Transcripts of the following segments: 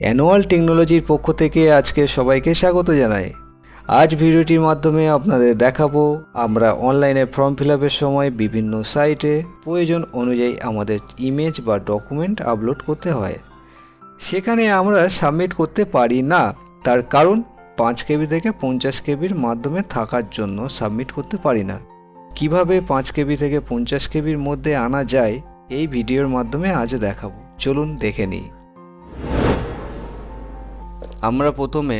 Annual টেকনোলজির পক্ষ থেকে আজকে সবাইকে স্বাগত জানাই। আজ ভিডিওটির মাধ্যমে আপনাদের দেখাবো আমরা অনলাইনে ফর্ম ফিল আপের সময় বিভিন্ন সাইটে প্রয়োজন অনুযায়ী আমাদের ইমেজ বা ডকুমেন্ট আপলোড করতে হয়। সেখানে আমরা সাবমিট করতে পারি না, তার কারণ 5 কেবি থেকে 50 কেবির মাধ্যমে থাকার জন্য সাবমিট করতে পারি না। কিভাবে 5 কেবি থেকে 50 কেবির মধ্যে আনা যায় এই ভিডিওর মাধ্যমে আজ দেখাবো, চলুন দেখে নিই। আমরা প্রথমে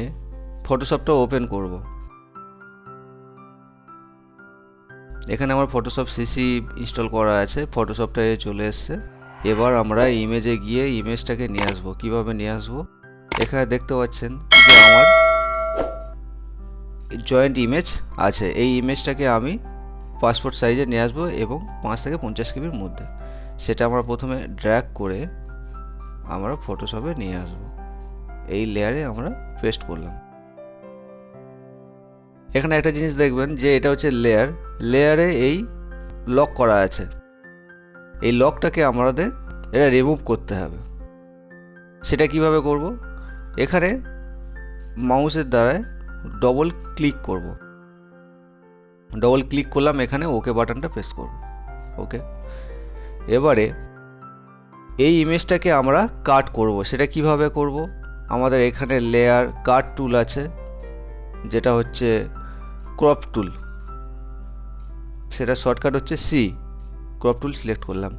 ফটোশপটা ওপেন করব। এখানে আমার ফটোশপ সিসি ইনস্টল করা আছে, ফটোশপটা চলে এসছে। এবার আমরা ইমেজে গিয়ে ইমেজটাকে নিয়ে আসবো। কীভাবে নিয়ে আসবো, এখানে দেখতে পাচ্ছেন যে আমার জয়েন্ট ইমেজ আছে। এই ইমেজটাকে আমি পাসপোর্ট সাইজে নিয়ে আসবো এবং 5 থেকে 50 কেবির মধ্যে। সেটা আমরা প্রথমে ড্র্যাগ করে আমরা ফটোশপে নিয়ে আসবো। এই লেয়ারে আমরা পেস্ট করলাম। এখানে একটা জিনিস দেখবেন যে এটা হচ্ছে লেয়ারে এই লক করা আছে। এই লকটাকে আমাদের এটা রিমুভ করতে হবে। সেটা কিভাবে করব, এখানে মাউসের দ্বারায় ডবল ক্লিক করব। ডবল ক্লিক করলাম, এখানে ওকে বাটনটা প্রেস করব। ওকে, এবারে এই ইমেজটাকে আমরা কাট করব। সেটা কিভাবে করব, আমাদের এখানে লেয়ার কাট টুল আছে, যেটা হচ্ছে ক্রপ টুল। সেটা শর্টকাট হচ্ছে সি। ক্রপ টুল সিলেক্ট করলাম।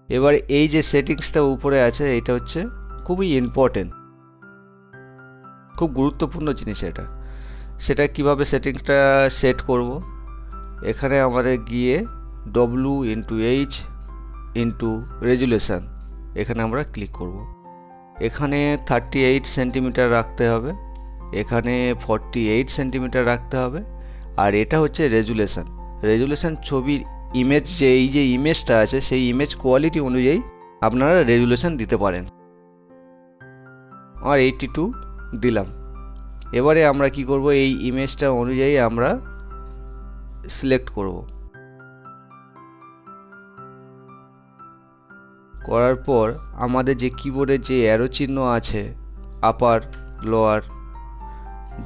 এবার এই যে সেটিংসটা উপরে আছে, এটা হচ্ছে খুবই ইম্পর্টেন্ট, খুব গুরুত্বপূর্ণ জিনিস এটা। সেটা কিভাবে সেটিংসটা সেট করব, এখানে আমাদের গিয়ে W/H রেজুলেশন, এখানে আমরা ক্লিক করব। এখানে 38 সেন্টিমিটার রাখতে হবে, এখানে 48 সেন্টিমিটার রাখতে হবে। আর এটা হচ্ছে রেজুলেশন ছবির ইমেজ, যে এই যে ইমেজটা আছে সেই ইমেজ কোয়ালিটি অনুযায়ী আপনারা রেজুলেশন দিতে পারেন। আর 82 দিলাম। এবারে আমরা কি করব, এই ইমেজটা অনুযায়ী আমরা সিলেক্ট করব। করার পর আমাদের যে কিবোর্ডে যে অ্যারো চিহ্ন আছে, আপার লোয়ার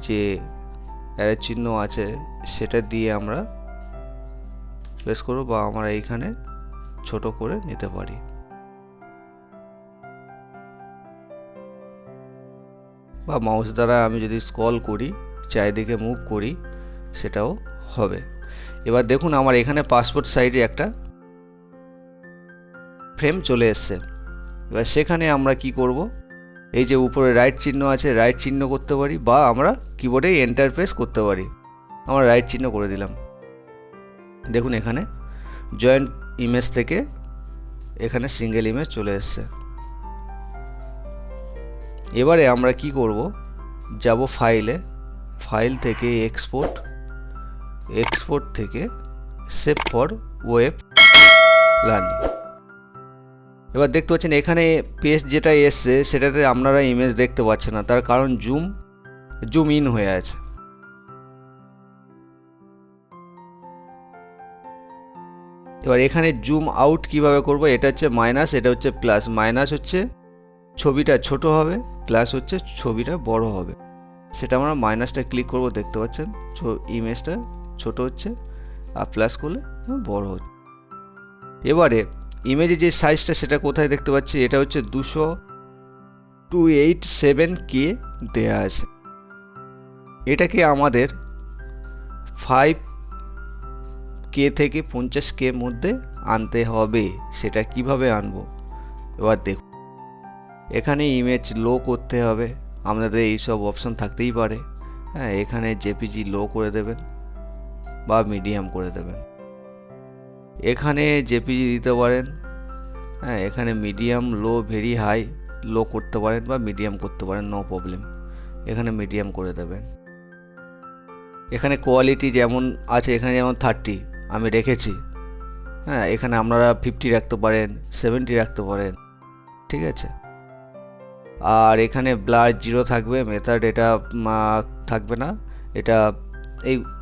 যে অ্যারো চিহ্ন আছে, সেটা দিয়ে আমরা প্রেস করব, বা আমরা এইখানে ছোট করে নিতে পারি। বা মাউস দ্বারা আমি যদি স্ক্রল করি, চারিদিকে মুভ করি, সেটাও হবে। এবার দেখুন আমার এখানে পাসপোর্ট সাইজে একটা ফ্রেম চলে এসছে। এবার সেখানে আমরা কি করব, এই যে উপরে রাইট চিহ্ন আছে, রাইট চিহ্ন করতে পারি, বা আমরা কিবোর্ডে এন্টার প্রেস করতে পারি। আমরা রাইট চিহ্ন করে দিলাম। দেখুন এখানে জয়েন্ট ইমেজ থেকে এখানে সিঙ্গেল ইমেজ চলে এসছে। এবারে আমরা কি করব, যাব ফাইল থেকে এক্সপোর্ট থেকে সেভ ফর ওয়েব লার্নিং। এবার দেখতে পাচ্ছেন এখানে পেজ যেটা এসছে সেটাতে আপনারা ইমেজ দেখতে পাচ্ছেন না, তার কারণ জুম ইন হয়ে আছে। এবার এখানে জুম আউট কিভাবে করব, এটা হচ্ছে মাইনাস, এটা হচ্ছে প্লাস। মাইনাস হচ্ছে ছবিটা ছোট হবে, প্লাস হচ্ছে ছবিটা বড় হবে। সেটা আমরা মাইনাসটা ক্লিক করব, দেখতে পাচ্ছেন ইমেজটা ছোট হচ্ছে, আর প্লাস করলে বড় হচ্ছে। এবারে ইমেজের যে সাইজটা সেটা কোথায় দেখতে পাচ্ছি, এটা হচ্ছে 287K দেয়া আছে। এটাকে আমাদের 5K থেকে 50K মধ্যে আনতে হবে। সেটা কিভাবে আনবো, এবার দেখুন এখানে ইমেজ লো করতে হবে। আপনাদের এইসব অপশন থাকতেই পারে। হ্যাঁ, এখানে JPEG লো করে দেবেন বা মিডিয়াম করে দেবেন। এখানে JPEG দিতে পারেন। হ্যাঁ, এখানে মিডিয়াম, লো, ভেরি হাই, লো করতে পারেন বা মিডিয়াম করতে পারেন, নো প্রবলেম। এখানে মিডিয়াম করে দেবেন। এখানে কোয়ালিটি যেমন আছে, এখানে যেমন 30 আমি রেখেছি। হ্যাঁ, এখানে আপনারা 50 রাখতে পারেন, 70 রাখতে পারেন, ঠিক আছে। আর এখানে ব্লার 0 থাকবে, মেথড এটা থাকবে না। এটা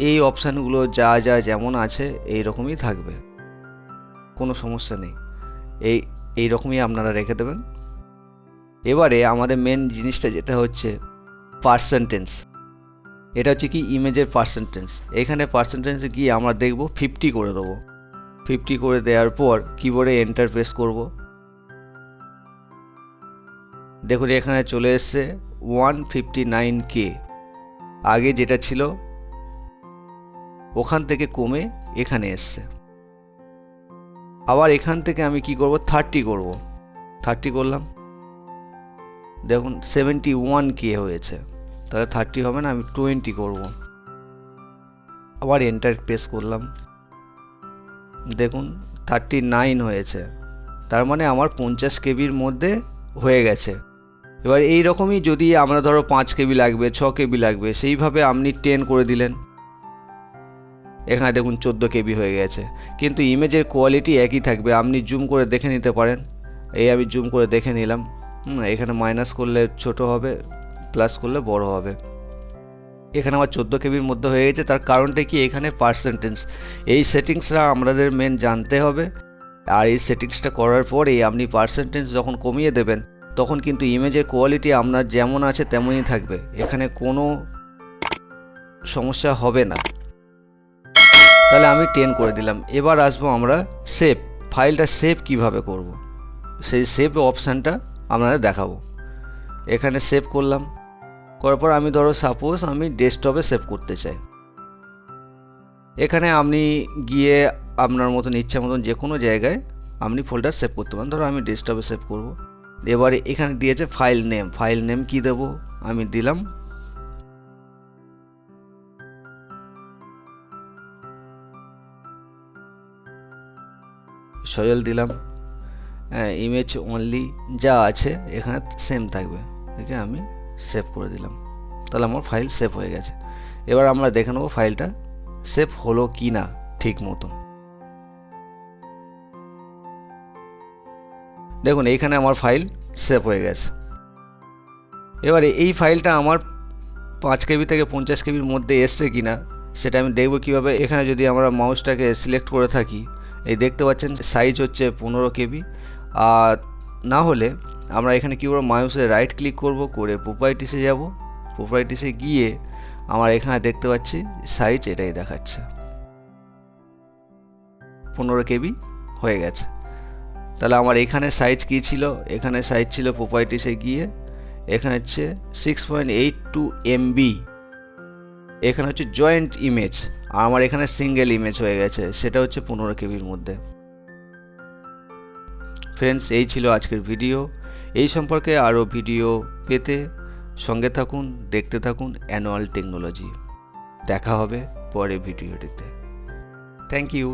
এই অপশানগুলো যা যেমন আছে এই রকমই থাকবে, কোনো সমস্যা নেই। এই রকমই আপনারা রেখে দেবেন। এবারে আমাদের মেন জিনিসটা যেটা হচ্ছে পার্সেন্টেজ, এটা হচ্ছে কি ইমেজের পার্সেন্টেজ। এখানে পার্সেন্টেজে গিয়ে আমরা দেখব 50 করে দেবো। 50 করে দেওয়ার পর কিবোর্ডে এন্টার প্রেস করব। দেখুন এখানে চলে এসছে 159K। আগে যেটা ছিল ওখান থেকে কমে এখানে এসছে। আবার এখান থেকে আমি কি করব 30 করব। 30 করলাম, দেখুন 71K হয়েছে। তাহলে 30 হবে না, আমি 20 করব। আবার এন্টার প্রেস করলাম, দেখুন 39 হয়েছে। তার মানে আমার 50 কেবির মধ্যে হয়ে গেছে। এবার এই রকমই যদি আমরা ধরো 5 কেবি লাগবে, 6 কেবি লাগবে, সেইভাবে আপনি 10 করে দিলেন। এখানে দেখুন 14 কেবি হয়ে গেছে, কিন্তু ইমেজের কোয়ালিটি একই থাকবে। আপনি জুম করে দেখে নিতে পারেন। এই আমি জুম করে দেখে নিলাম। এখানে মাইনাস করলে ছোট হবে, প্লাস করলে বড় হবে। এখানে আমার 14 কেবির মধ্যে হয়ে গেছে। তার কারণটা কি, এখানে পার্সেন্টেজ, এই সেটিংসটা আমাদের মেন জানতে হবে। আর এই সেটিংসটা করার পরে আপনি পার্সেন্টেজ যখন কমিয়ে দেবেন, তখন কিন্তু ইমেজের কোয়ালিটি আপনার যেমন আছে তেমনই থাকবে। এখানে কোনো সমস্যা হবে না। তাহলে আমি 10 করে দিলাম। এবার আসবো আমরা সেভ। ফাইলটা সেভ কিভাবে করব, সেই সেভ অপশানটা আপনাদের দেখাবো। এখানে সেভ করলাম, করার পর আমি ধরো সাপোজ আমি ডেস্কটপে সেভ করতে চাই। এখানে আপনি গিয়ে আপনার মতন ইচ্ছা মতন যে কোনো জায়গায় আপনি ফোল্ডার সেভ করতে পারেন। ধরো আমি ডেস্কটপে সেভ করব। এবারে এখানে দিয়েছে ফাইল নেম। ফাইল নেম কি দেব, আমি দিলাম সজল দিলাম। ইমেজ অনলি যা আছে এখানে সেম থাকবে। ঠিক আছে, আমি সেভ করে দিলাম। তাহলে আমার ফাইল সেভ হয়ে গেছে। এবার আমরা দেখে নেবো ফাইলটা সেভ হলো কি না ঠিক মতন। দেখুন এইখানে আমার ফাইল সেভ হয়ে গেছে। এবারে এই ফাইলটা আমার 5 কেবি থেকে 50 কেবির মধ্যে এসছে কি না সেটা আমি দেখব কীভাবে। এখানে যদি আমরা মাউসটাকে সিলেক্ট করে থাকি, এই দেখতে পাচ্ছেন সাইজ হচ্ছে 15 কেবি। আর না হলে আমরা এখানে কী করব, মাউসে রাইট ক্লিক করব, করে প্রপার্টিসে যাব। প্রপার্টিসে গিয়ে আমার এখানে দেখতে পাচ্ছি সাইজ এটাই দেখাচ্ছে 15 কেবি হয়ে গেছে। তাহলে আমার এখানে সাইজ কী ছিল, এখানে সাইজ ছিল প্রপার্টিসে গিয়ে এখানে হচ্ছে 6.82 MB। এখানে হচ্ছে জয়েন্ট ইমেজ, আর আমার এখানে সিঙ্গেল ইমেজ হয়ে গেছে, সেটা হচ্ছে 15 কেবির মধ্যে। ফ্রেন্ডস, এই ছিল আজকের ভিডিও। এই সম্পর্কে আরও ভিডিও পেতে সঙ্গে থাকুন, দেখতে থাকুন অ্যানুয়াল টেকনোলজি। দেখা হবে পরের ভিডিওটিতে। Thank you.